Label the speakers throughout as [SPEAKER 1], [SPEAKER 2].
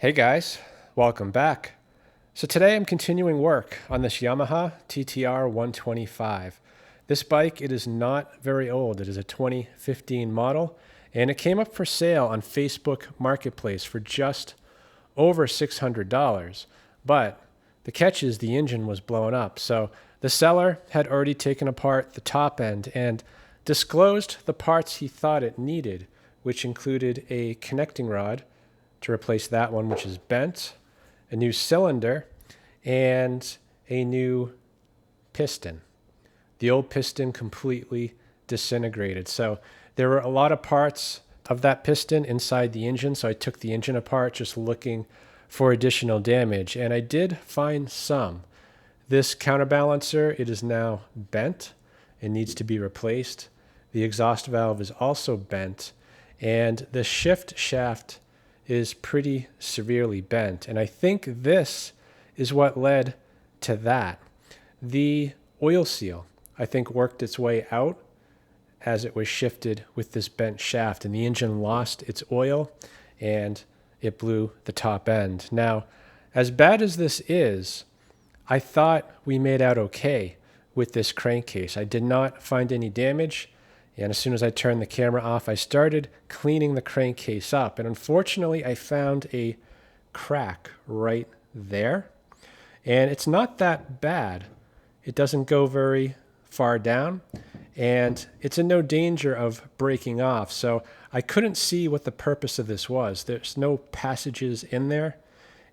[SPEAKER 1] Hey guys, welcome back. So today I'm continuing work on this Yamaha TTR125. This bike, it is not very old. It is a 2015 model, and it came up for sale on Facebook Marketplace for just over $600. But the catch is the engine was blown up. So the seller had already taken apart the top end and disclosed the parts he thought it needed, which included a connecting rod to replace that one, which is bent, a new cylinder, and a new piston. The old piston completely disintegrated. So there were a lot of parts of that piston inside the engine, so I took the engine apart just looking for additional damage, and I did find some. This counterbalancer, it is now bent and needs to be replaced. The exhaust valve is also bent, and the shift shaft is pretty severely bent. And I think this is what led to that. The oil seal, I think, worked its way out as it was shifted with this bent shaft, and the engine lost its oil and it blew the top end. Now, as bad as this is, I thought we made out okay with this crankcase. I did not find any damage. And as soon as I turned the camera off, I started cleaning the crankcase up. And unfortunately, I found a crack right there. And it's not that bad. It doesn't go very far down. And it's in no danger of breaking off. So I couldn't see what the purpose of this was. There's no passages in there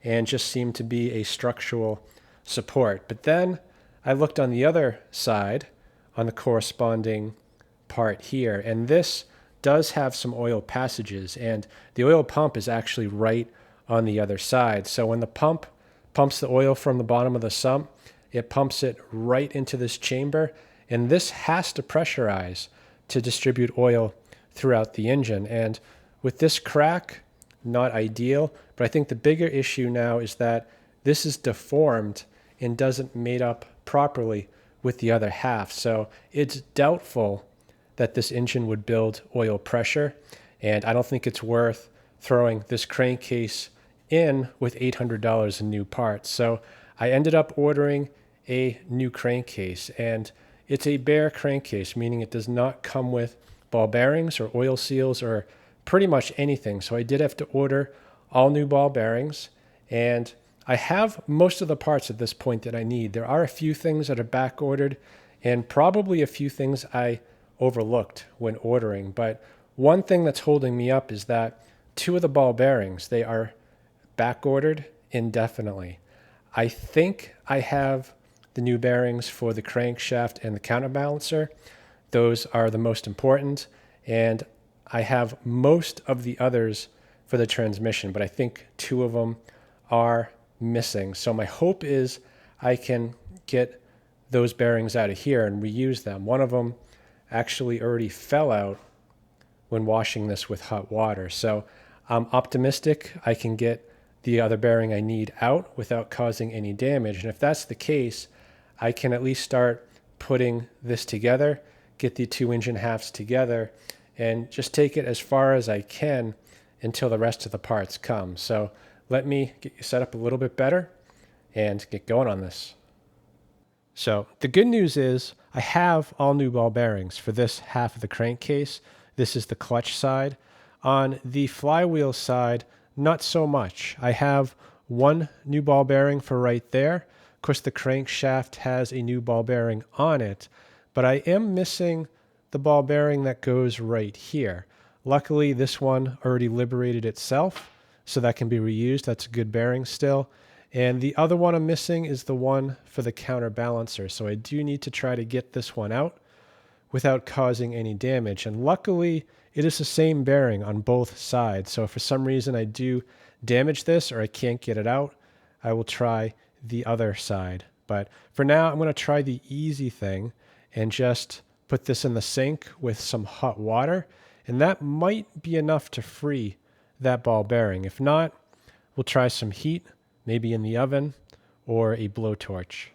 [SPEAKER 1] and just seemed to be a structural support. But then I looked on the other side on the corresponding part here, and this does have some oil passages, and the oil pump is actually right on the other side. So when the pump pumps the oil from the bottom of the sump, it pumps it right into this chamber, and this has to pressurize to distribute oil throughout the engine. And with this crack, not ideal, but I think the bigger issue now is that this is deformed and doesn't mate up properly with the other half. So it's doubtful that this engine would build oil pressure, and I don't think it's worth throwing this crankcase in with $800 in new parts. So I ended up ordering a new crankcase, and it's a bare crankcase, meaning it does not come with ball bearings or oil seals or pretty much anything. So I did have to order all new ball bearings, and I have most of the parts at this point that I need. There are a few things that are back ordered and probably a few things I overlooked when ordering. But one thing that's holding me up is that two of the ball bearings, they are back ordered indefinitely. I think I have the new bearings for the crankshaft and the counterbalancer. Those are the most important, and I have most of the others for the transmission, but I think two of them are missing. So my hope is I can get those bearings out of here and reuse them. One of them actually already fell out when washing this with hot water. So I'm optimistic I can get the other bearing I need out without causing any damage. And if that's the case, I can at least start putting this together, get the two engine halves together, and just take it as far as I can until the rest of the parts come. So let me get you set up a little bit better and get going on this. So the good news is I have all new ball bearings for this half of the crankcase. This is the clutch side. On the flywheel side, not so much. I have one new ball bearing for right there. Of course, the crankshaft has a new ball bearing on it, but I am missing the ball bearing that goes right here. Luckily, this one already liberated itself, so that can be reused. That's a good bearing still. And the other one I'm missing is the one for the counterbalancer. So I do need to try to get this one out without causing any damage. And luckily, it is the same bearing on both sides. So if for some reason I do damage this or I can't get it out, I will try the other side. But for now, I'm going to try the easy thing and just put this in the sink with some hot water. And that might be enough to free that ball bearing. If not, we'll try some heat, maybe in the oven or a blowtorch.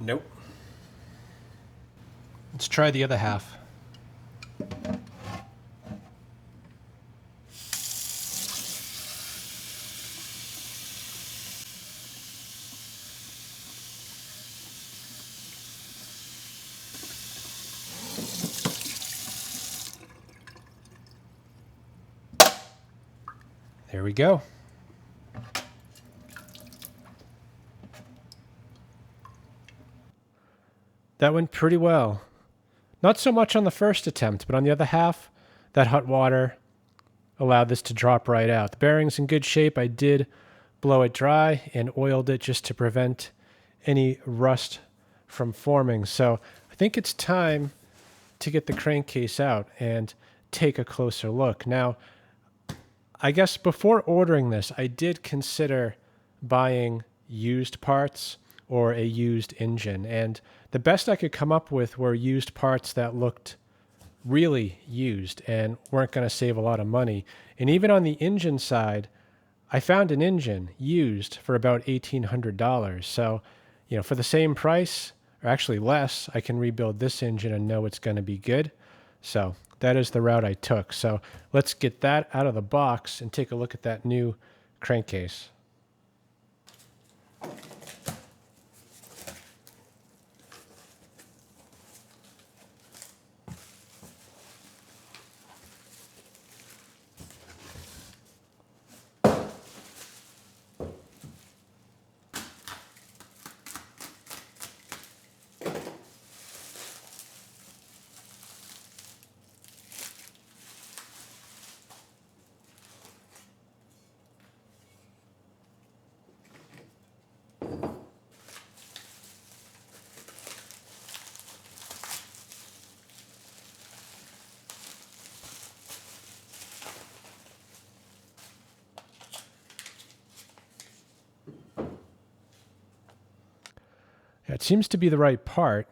[SPEAKER 1] Nope. Let's try the other half. There we go. That went pretty well. Not so much on the first attempt, but on the other half, that hot water allowed this to drop right out. The bearing's in good shape. I did blow it dry and oiled it just to prevent any rust from forming. So I think it's time to get the crankcase out and take a closer look. Now, I guess before ordering this, I did consider buying used parts or a used engine. And the best I could come up with were used parts that looked really used and weren't going to save a lot of money. And even on the engine side, I found an engine used for about $1,800. So, for the same price, or actually less, I can rebuild this engine and know it's going to be good. So that is the route I took. So let's get that out of the box and take a look at that new crankcase. It seems to be the right part.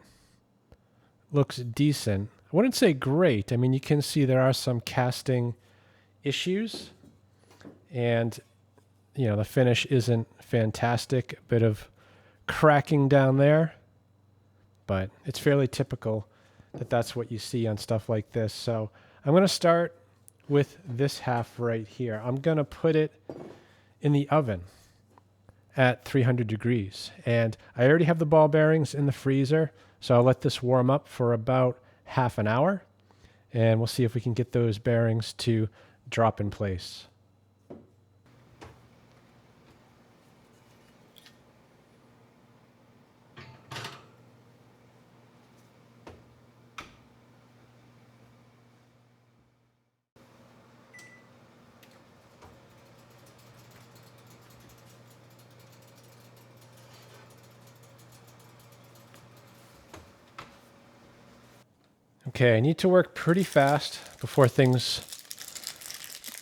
[SPEAKER 1] Looks decent. I wouldn't say great. I mean, you can see there are some casting issues. And, the finish isn't fantastic. A bit of cracking down there. But it's fairly typical that that's what you see on stuff like this. So I'm going to start with this half right here. I'm going to put it in the oven at 300 degrees. And I already have the ball bearings in the freezer, so I'll let this warm up for about half an hour, and we'll see if we can get those bearings to drop in place. Okay, I need to work pretty fast before things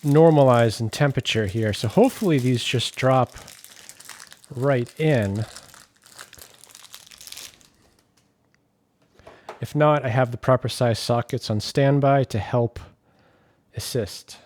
[SPEAKER 1] normalize in temperature here. So hopefully these just drop right in. If not, I have the proper size sockets on standby to help assist.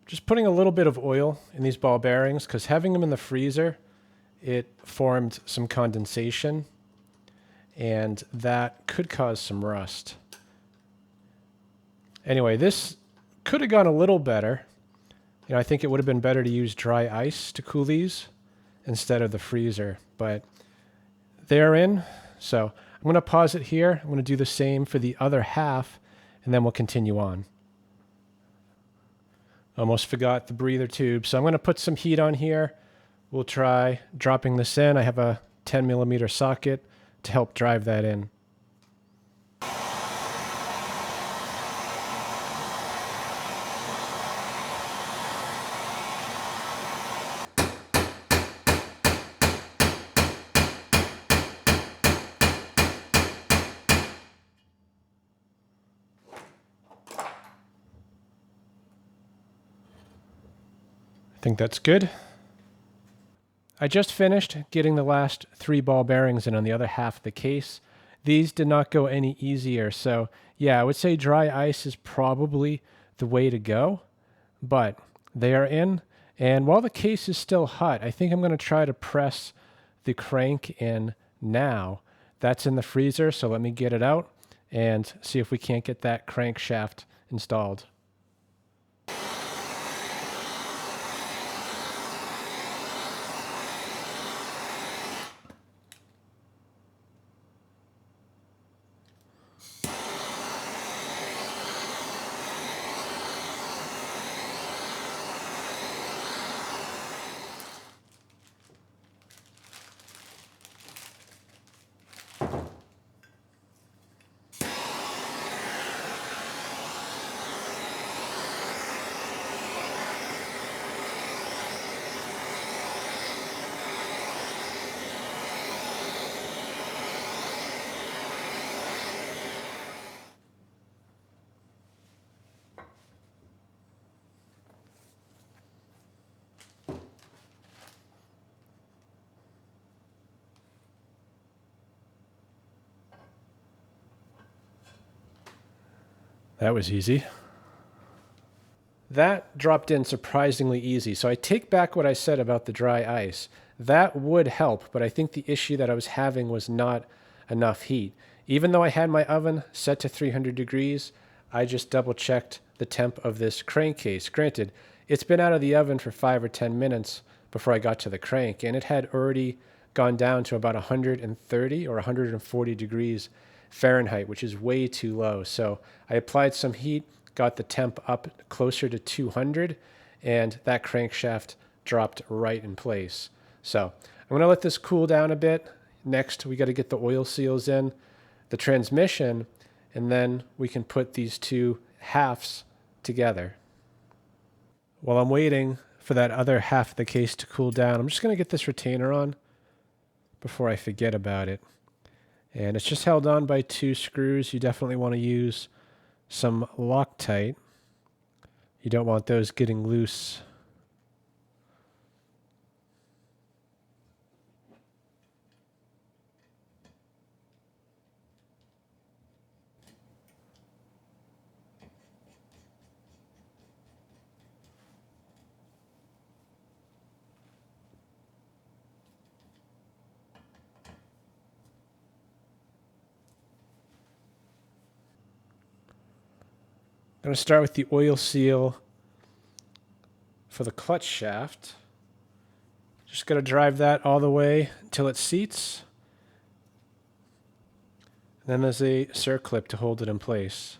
[SPEAKER 1] just putting a little bit of oil in these ball bearings because having them in the freezer, it formed some condensation and that could cause some rust. Anyway, this could have gone a little better. You know, I think it would have been better to use dry ice to cool these instead of the freezer, but they're in. So I'm going to pause it here. I'm going to do the same for the other half, and then we'll continue on. Almost forgot the breather tube. So I'm going to put some heat on here. We'll try dropping this in. I have a 10mm socket to help drive that in. I think that's good. I just finished getting the last 3 ball bearings in on the other half of the case. These did not go any easier, so yeah, I would say dry ice is probably the way to go, but they are in, and while the case is still hot, I think I'm going to try to press the crank in now. That's in the freezer, so let me get it out and see if we can't get that crankshaft installed. That was easy. That dropped in surprisingly easy. So I take back what I said about the dry ice. That would help, but I think the issue that I was having was not enough heat. Even though I had my oven set to 300 degrees, I just double checked the temp of this crankcase. Granted, it's been out of the oven for 5 or 10 minutes before I got to the crank, and it had already gone down to about 130 or 140 degrees Fahrenheit, which is way too low. So I applied some heat, got the temp up closer to 200, and that crankshaft dropped right in place. So I'm going to let this cool down a bit. Next, we got to get the oil seals in, the transmission, and then we can put these two halves together. While I'm waiting for that other half of the case to cool down, I'm just going to get this retainer on before I forget about it. And it's just held on by 2 screws. You definitely want to use some Loctite. You don't want those getting loose. I'm going to start with the oil seal for the clutch shaft. Just going to drive that all the way until it seats. And then there's a circlip to hold it in place.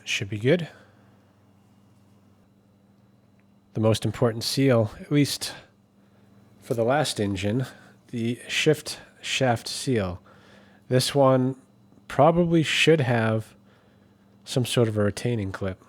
[SPEAKER 1] Should be good. The most important seal, at least for the last engine, the shift shaft seal. This one probably should have some sort of a retaining clip.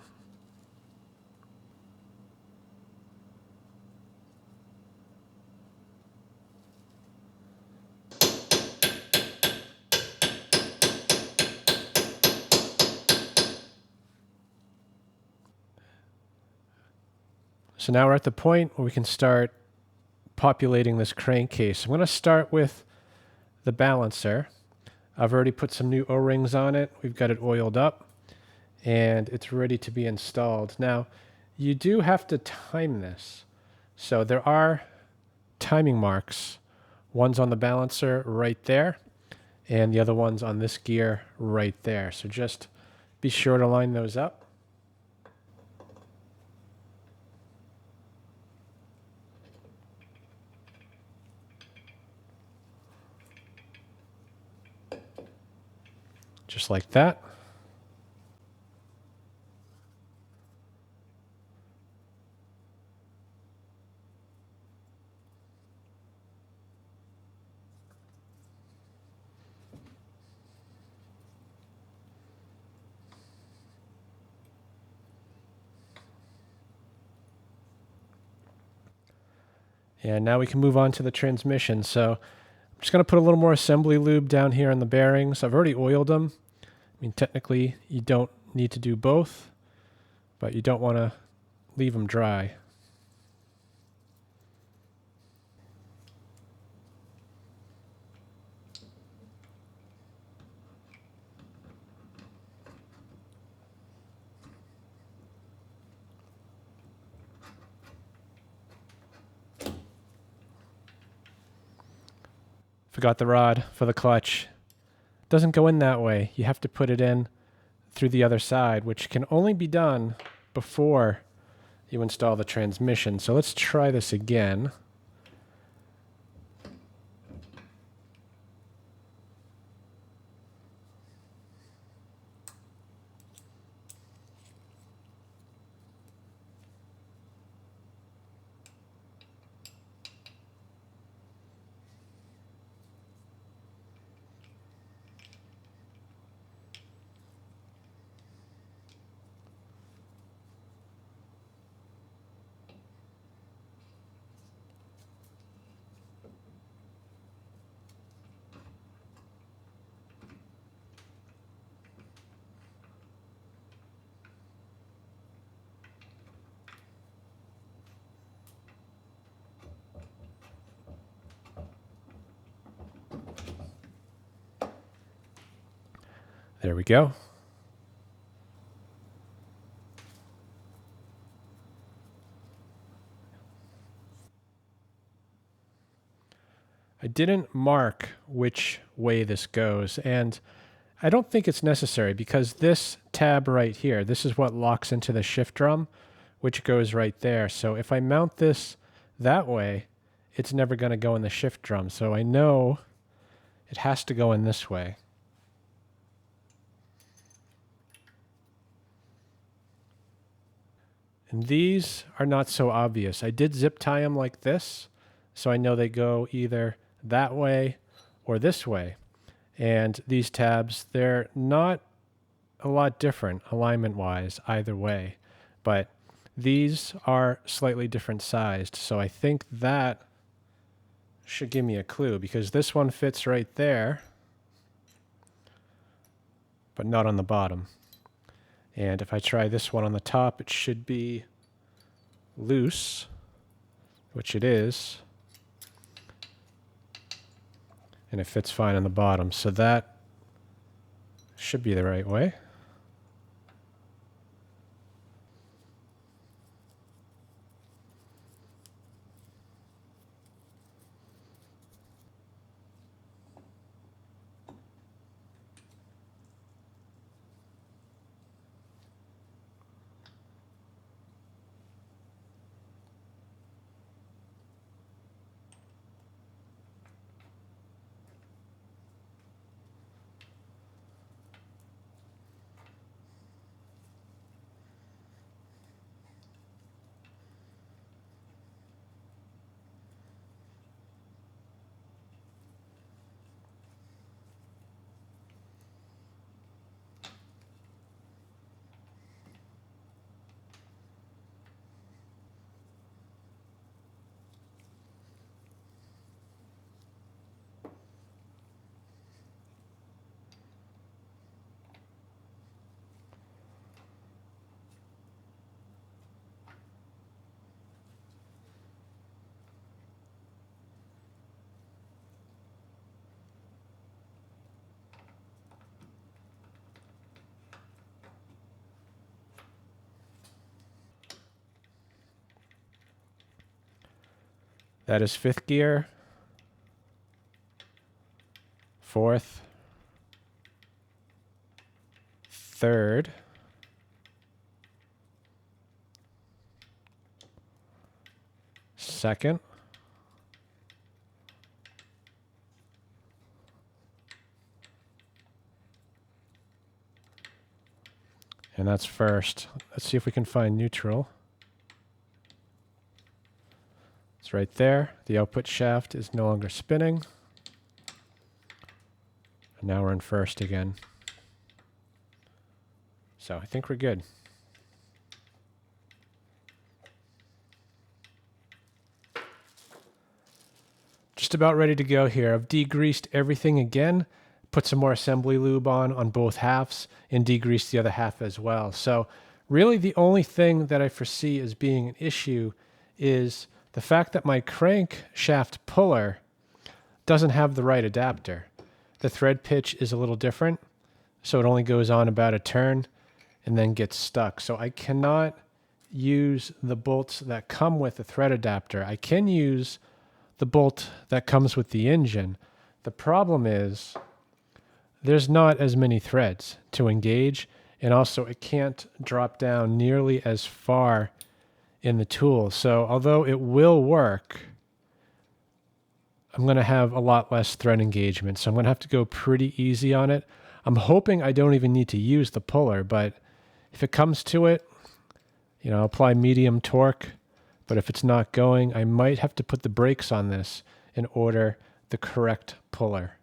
[SPEAKER 1] So now we're at the point where we can start populating this crankcase. I'm going to start with the balancer. I've already put some new O-rings on it. We've got it oiled up and it's ready to be installed. Now, you do have to time this. So there are timing marks. One's on the balancer right there and the other one's on this gear right there. So just be sure to line those up. Just like that. And now we can move on to the transmission. So I'm just going to put a little more assembly lube down here on the bearings. I've already oiled them. I mean, technically, you don't need to do both, but you don't want to leave them dry. Forgot the rod for the clutch. It doesn't go in that way. You have to put it in through the other side, which can only be done before you install the transmission. So let's try this again. There we go. I didn't mark which way this goes, and I don't think it's necessary because this tab right here, this is what locks into the shift drum, which goes right there. So if I mount this that way, it's never going to go in the shift drum. So I know it has to go in this way. And these are not so obvious. I did zip tie them like this, so I know they go either that way or this way. And these tabs, they're not a lot different alignment-wise either way, but these are slightly different sized. So I think that should give me a clue because this one fits right there, but not on the bottom. And if I try this one on the top, it should be loose, which it is. And it fits fine on the bottom. So that should be the right way. That is 5th gear, 4th, 3rd, second, and that's first. Let's see if we can find neutral. It's right there. The output shaft is no longer spinning. And now we're in first again. So I think we're good. Just about ready to go here. I've degreased everything again, put some more assembly lube on both halves, and degreased the other half as well. So really the only thing that I foresee as being an issue is the fact that my crankshaft puller doesn't have the right adapter. The thread pitch is a little different, so it only goes on about a turn and then gets stuck. So I cannot use the bolts that come with the thread adapter. I can use the bolt that comes with the engine. The problem is there's not as many threads to engage, and also it can't drop down nearly as far in the tool. So although it will work, I'm going to have a lot less thread engagement. So I'm going to have to go pretty easy on it. I'm hoping I don't even need to use the puller, but if it comes to it, you know, I'll apply medium torque. But if it's not going, I might have to put the brakes on this and order the correct puller.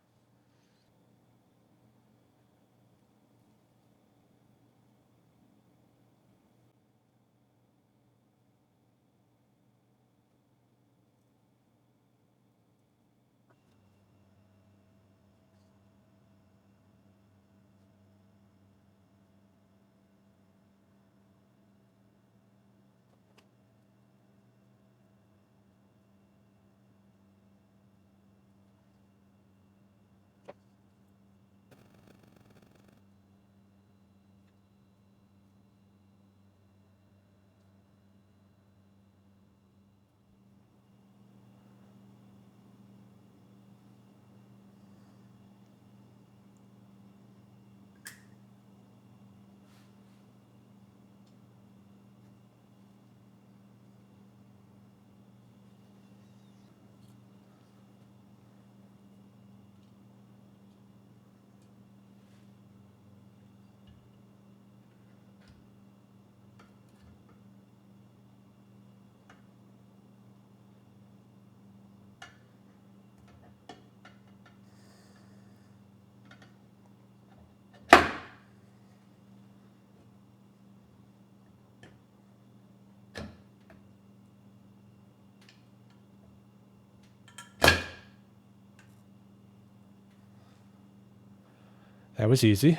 [SPEAKER 1] That was easy.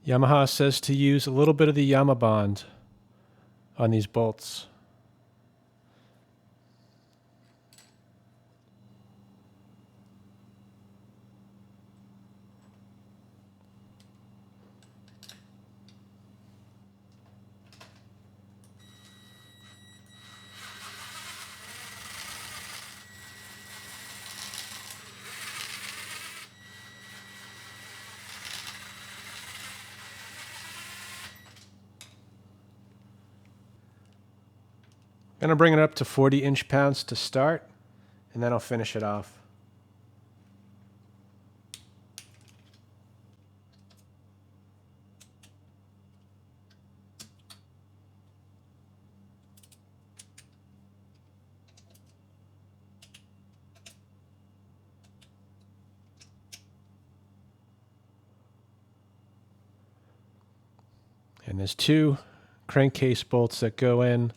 [SPEAKER 1] Yamaha says to use a little bit of the Yamabond on these bolts. I'm going to bring it up to 40 inch-pounds to start, and then I'll finish it off. And there's two crankcase bolts that go in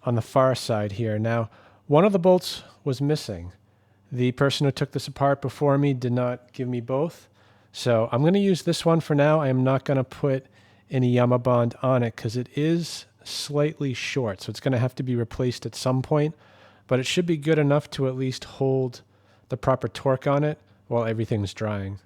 [SPEAKER 1] on the far side here. Now, one of the bolts was missing. The person who took this apart before me did not give me both. So I'm going to use this one for now. I am not going to put any Yamabond on it because it is slightly short. So it's going to have to be replaced at some point. but it should be good enough to at least hold the proper torque on it while everything's drying.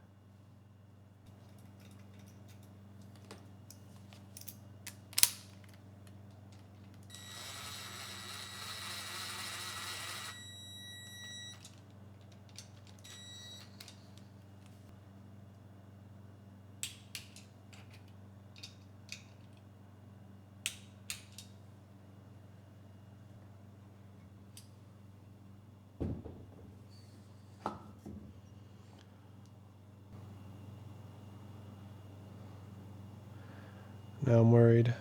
[SPEAKER 1] Now I'm worried.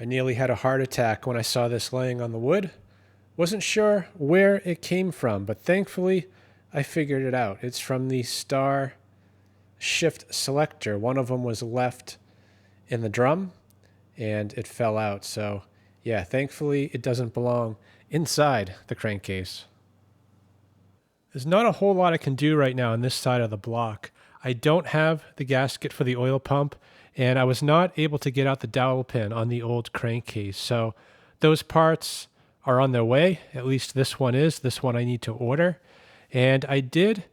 [SPEAKER 1] I nearly had a heart attack when I saw this laying on the wood. Wasn't sure where it came from, but thankfully I figured it out. It's from the star shift selector. One of them was left in the drum and it fell out. So yeah, thankfully it doesn't belong inside the crankcase. There's not a whole lot I can do right now on this side of the block. I don't have the gasket for the oil pump, and I was not able to get out the dowel pin on the old crankcase. So those parts are on their way. At least this one is. This one I need to order. And I did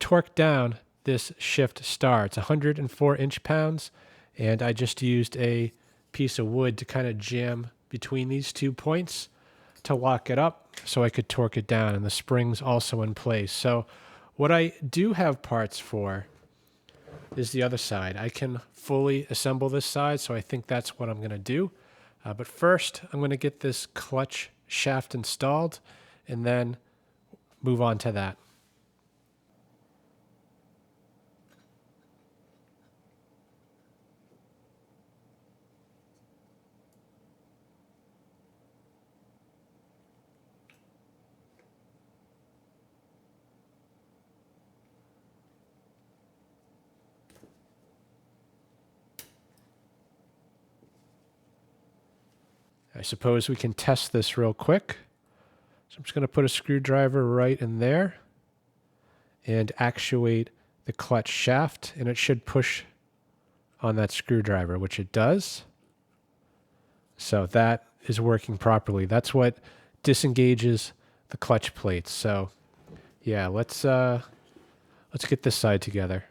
[SPEAKER 1] torque down this shift star. It's 104 inch-pounds, and I just used a piece of wood to kind of jam between these 2 points to lock it up so I could torque it down, and the spring's also in place. So what I do have parts for is the other side. I can fully assemble this side, so I think that's what I'm going to do. But first, I'm going to get this clutch shaft installed and then move on to that. I suppose we can test this real quick. So I'm just going to put a screwdriver right in there and actuate the clutch shaft, and it should push on that screwdriver, which it does. So that is working properly. That's what disengages the clutch plates. So yeah, let's get this side together.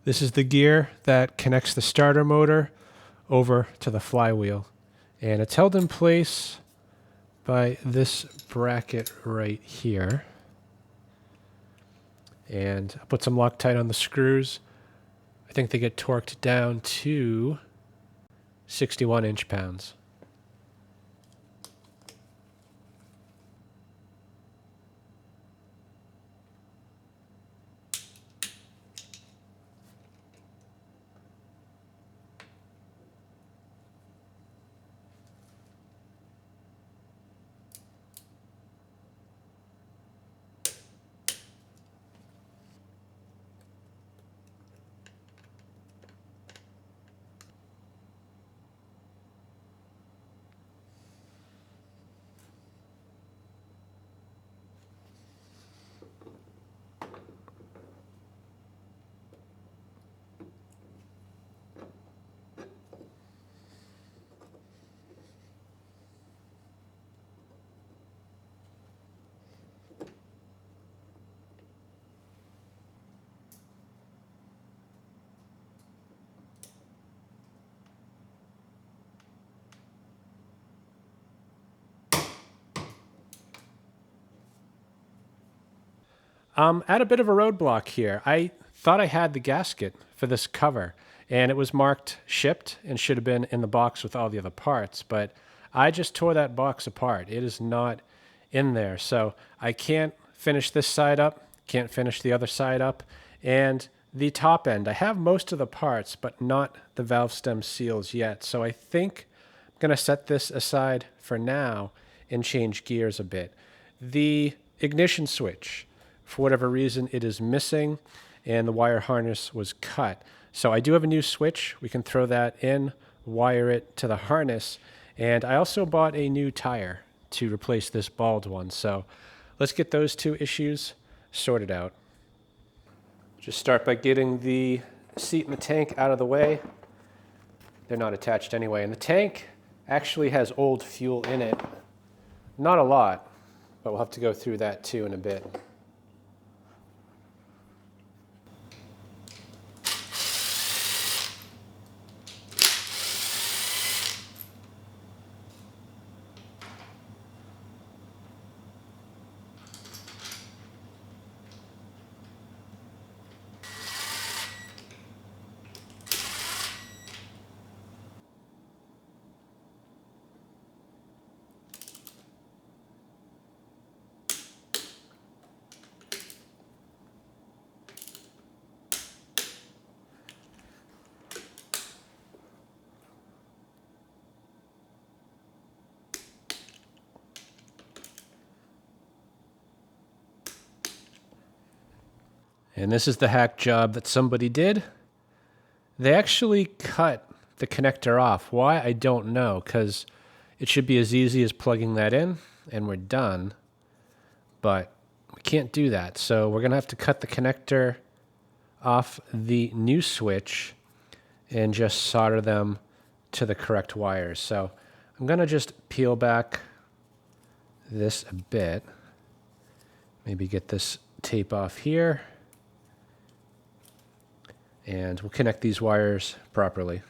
[SPEAKER 1] This is the gear that connects the starter motor over to the flywheel, and it's held in place by this bracket right here. And I'll put some Loctite on the screws. I think they get torqued down to 61 inch-pounds. At a bit of a roadblock here. I thought I had the gasket for this cover, and it was marked shipped and should have been in the box with all the other parts, but I just tore that box apart. It is not in there, so I can't finish this side up, can't finish the other side up, and the top end, I have most of the parts, but not the valve stem seals yet, so I think I'm going to set this aside for now and change gears a bit. The ignition switch, for whatever reason, it is missing, and the wire harness was cut. So I do have a new switch. We can throw that in, wire it to the harness, and I also bought a new tire to replace this bald one. So let's get those two issues sorted out. Just start by getting the seat and the tank out of the way. They're not attached anyway, and the tank actually has old fuel in it. Not a lot, but we'll have to go through that too in a bit. And this is the hack job that somebody did. They actually cut the connector off. Why? I don't know, because it should be as easy as plugging that in and we're done. But we can't do that. So we're going to have to cut the connector off the new switch and just solder them to the correct wires. So I'm going to just peel back this a bit. Maybe get this tape off here. And we'll connect these wires properly.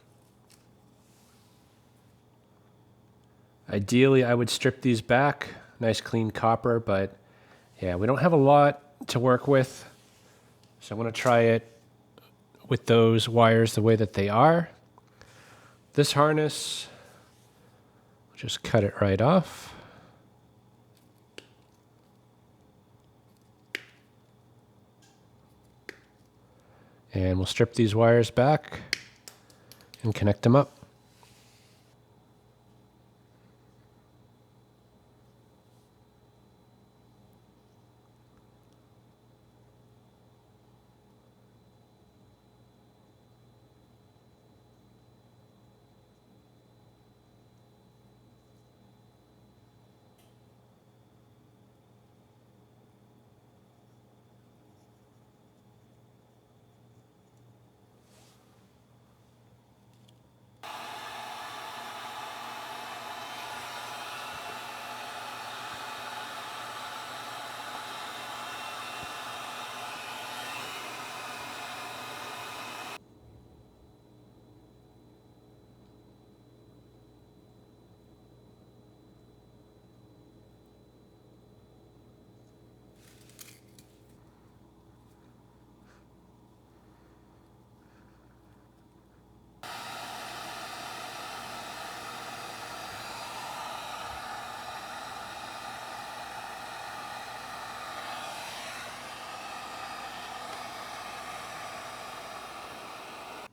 [SPEAKER 1] Ideally, I would strip these back, nice clean copper, but yeah, we don't have a lot to work with. So I'm going to try it with those wires the way that they are. This harness, just cut it right off. And we'll strip these wires back and connect them up.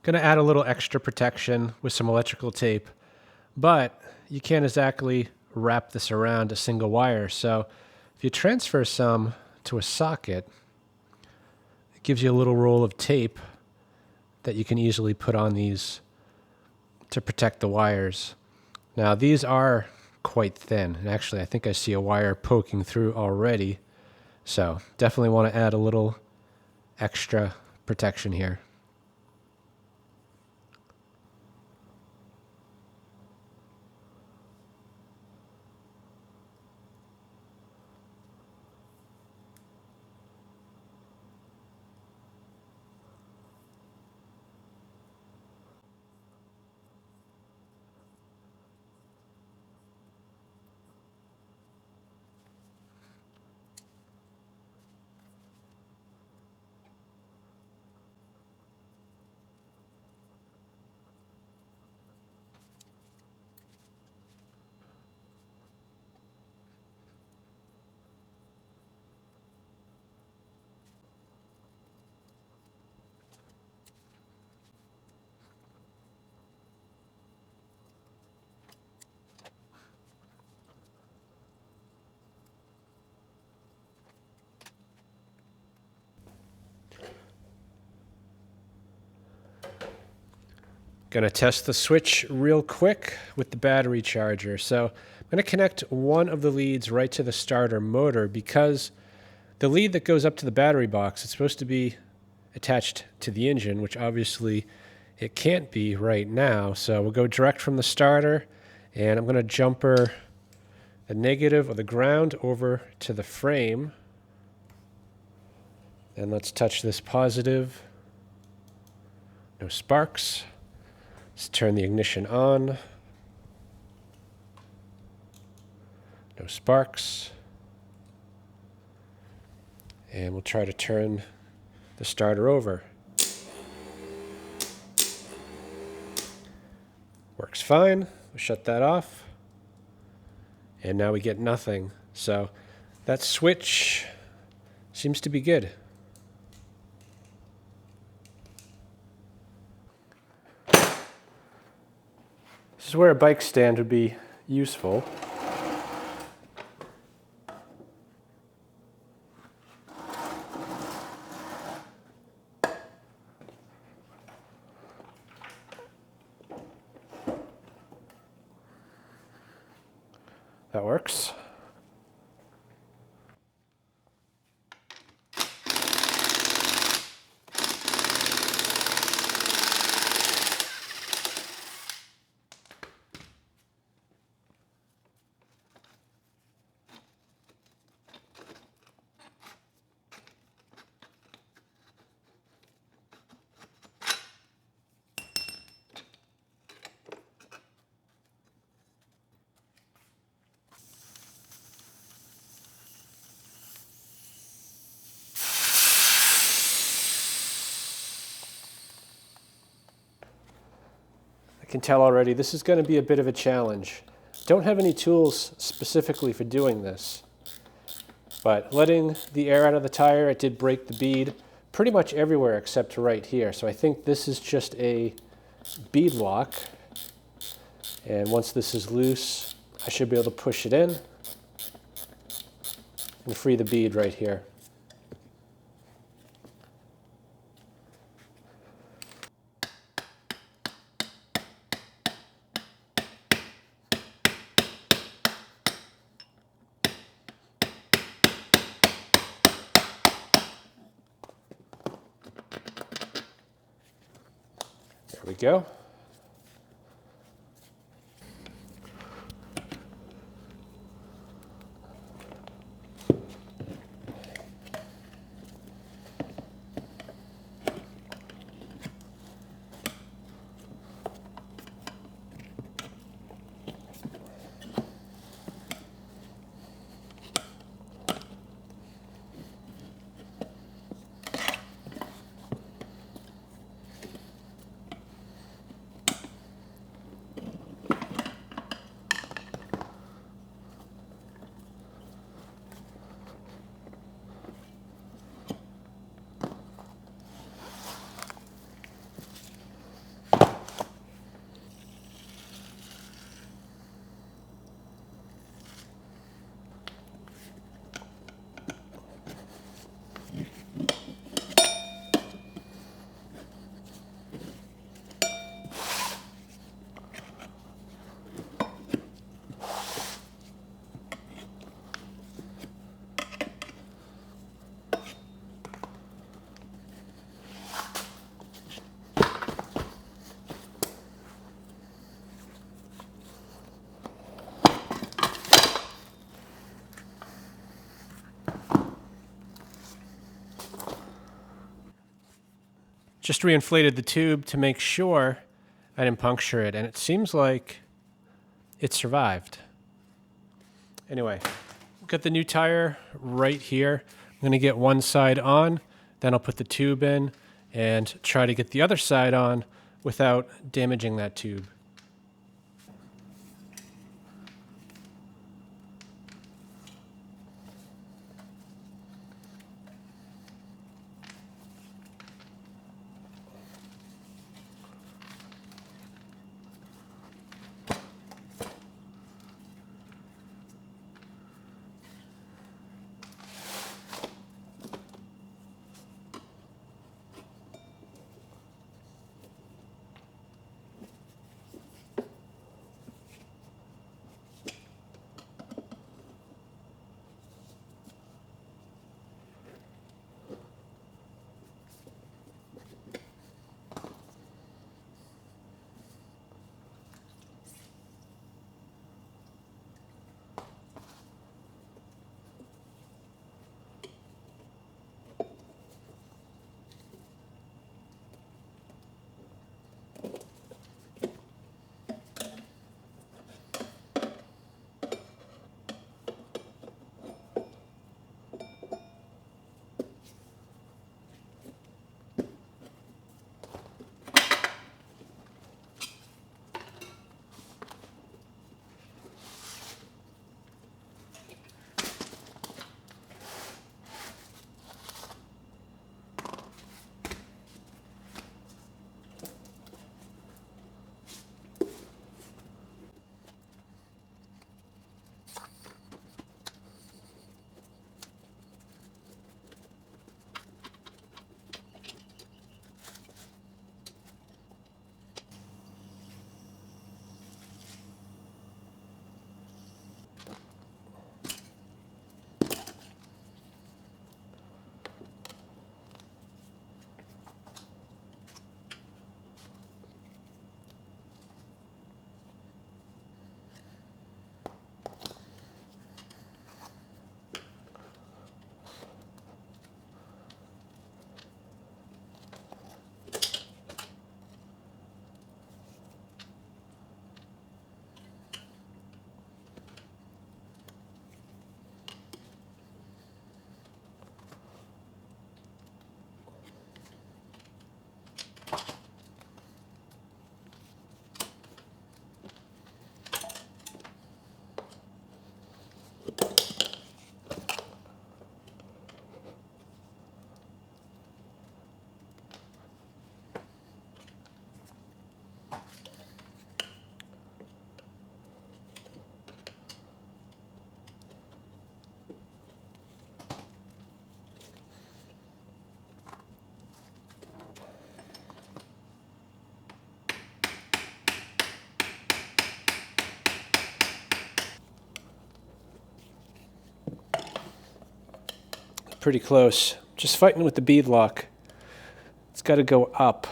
[SPEAKER 1] Going to add a little extra protection with some electrical tape, but you can't exactly wrap this around a single wire. So if you transfer some to a socket, it gives you a little roll of tape that you can easily put on these to protect the wires. Now these are quite thin, and actually I think I see a wire poking through already. So definitely want to add a little extra protection here. Gonna test the switch real quick with the battery charger. So I'm gonna connect one of the leads right to the starter motor because the lead that goes up to the battery box, it's supposed to be attached to the engine, which obviously it can't be right now. So we'll go direct from the starter, and I'm gonna jumper the negative or the ground over to the frame. And let's touch this positive. No sparks. Let's turn the ignition on. No sparks. And we'll try to turn the starter over. Works fine. We'll shut that off. And now we get nothing. So that switch seems to be good. This is where a bike stand would be useful. That works. I can tell already this is going to be a bit of a challenge. Don't have any tools specifically for doing this, but letting the air out of the tire, it did break the bead pretty much everywhere except right here. So I think this is just a bead lock, and once this is loose, I should be able to push it in and free the bead right here. There we go. Just reinflated the tube to make sure I didn't puncture it, and it seems like it survived. Anyway, got the new tire right here. I'm going to get one side on, then I'll put the tube in and try to get the other side on without damaging that tube. pretty close. Just fighting with the bead lock. It's got to go up.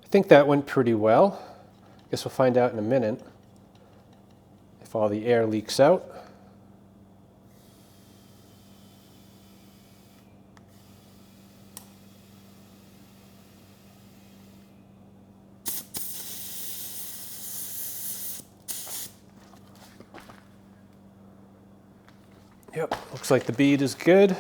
[SPEAKER 1] I think that went pretty well. Guess we'll find out in a minute if all the air leaks out. Yep, looks like the bead is good.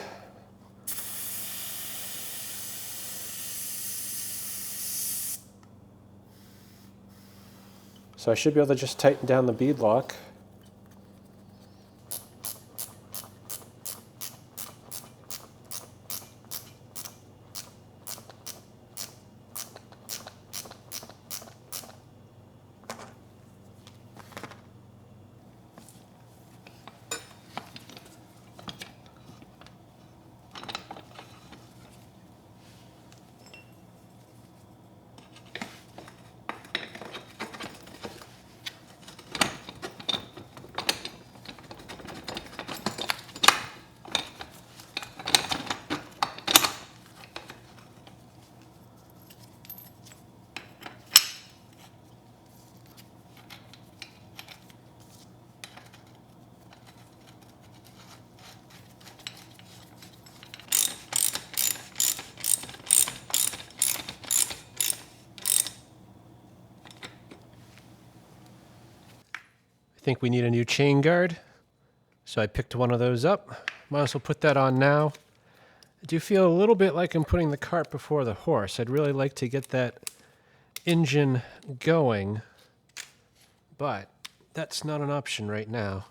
[SPEAKER 1] So I should be able to just tighten down the bead lock. I think we need a new chain guard, so I picked one of those up. Might as well put that on now. I do feel a little bit like I'm putting the cart before the horse. I'd really like to get that engine going, but that's not an option right now.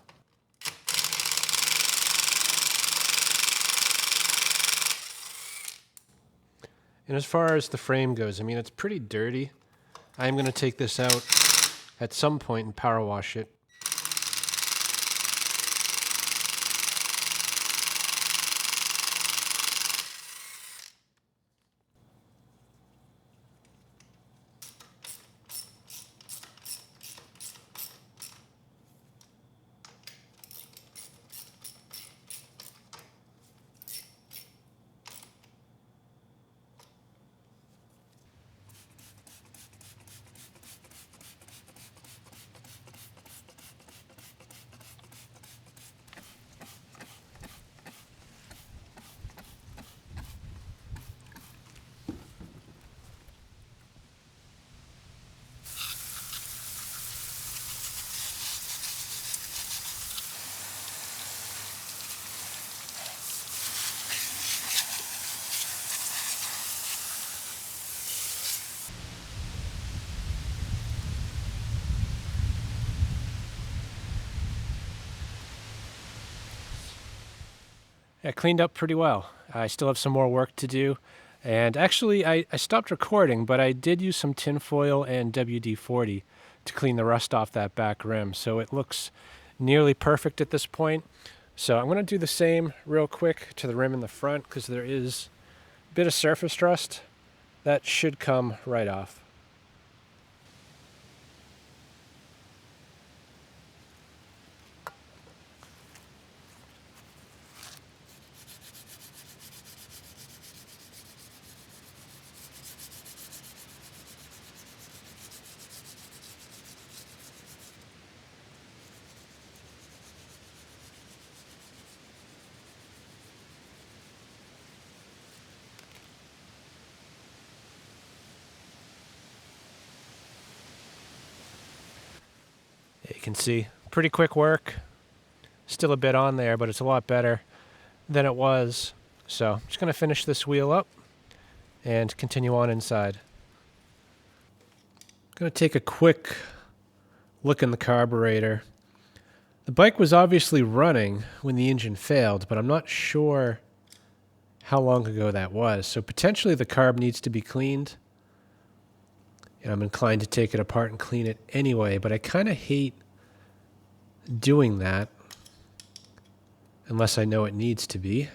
[SPEAKER 1] And as far as the frame goes, I mean, it's pretty dirty. I'm going to take this out at some point and power wash it. Yeah, cleaned up pretty well. I still have some more work to do. And actually, I stopped recording, but I did use some tin foil and WD-40 to clean the rust off that back rim. So it looks nearly perfect at this point. So I'm going to do the same real quick to the rim in the front because there is a bit of surface rust. That should come right off. You can see pretty quick work. Still a bit on there, but it's a lot better than it was. So I'm just going to finish this wheel up and continue on inside. I'm going to take a quick look in the carburetor. The bike was obviously running when the engine failed, but I'm not sure how long ago that was. So potentially the carb needs to be cleaned. And I'm inclined to take it apart and clean it anyway, but I kind of hate doing that unless I know it needs to be.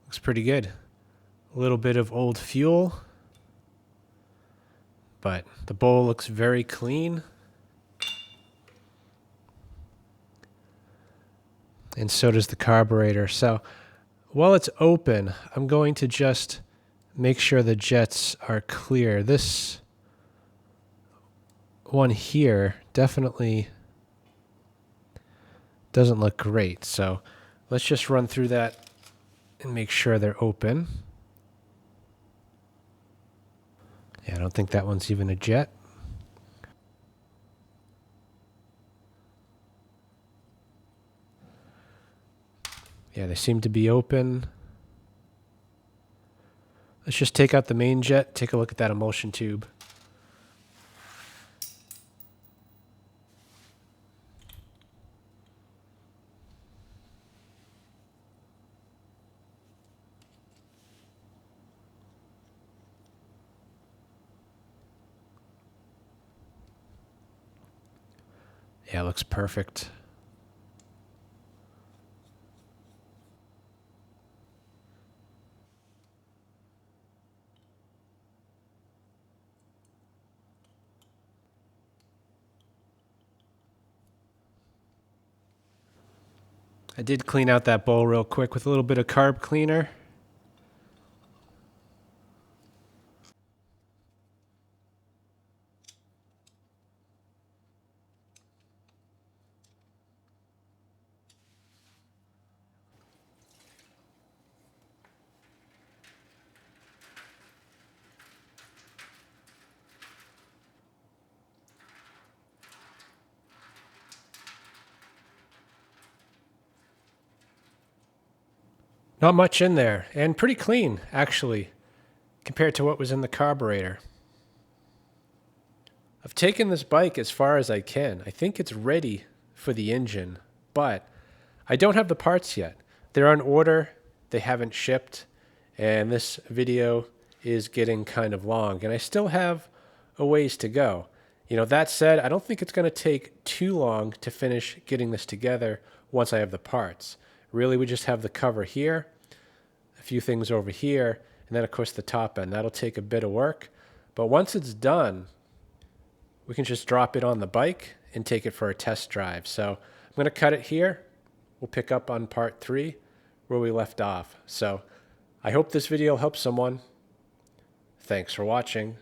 [SPEAKER 1] Looks pretty good. A little bit of old fuel, but the bowl looks very clean. And so does the carburetor. So while it's open, I'm going to just make sure the jets are clear. This one here definitely doesn't look great. So let's just run through that and make sure they're open. Yeah, I don't think that one's even a jet. Yeah, they seem to be open. Let's just take out the main jet, take a look at that emulsion tube. Yeah, it looks perfect. I did clean out that bowl real quick with a little bit of carb cleaner. Not much in there, and pretty clean, actually, compared to what was in the carburetor. I've taken this bike as far as I can. I think it's ready for the engine, but I don't have the parts yet. They're on order, they haven't shipped, and this video is getting kind of long, and I still have a ways to go. You know, that said, I don't think it's going to take too long to finish getting this together once I have the parts. Really, we just have the cover here, a few things over here, and then of course the top end. That'll take a bit of work, but once it's done, we can just drop it on the bike and take it for a test drive. So I'm going to cut it here. We'll pick up on part 3 where we left off. So I hope this video helps someone. Thanks for watching.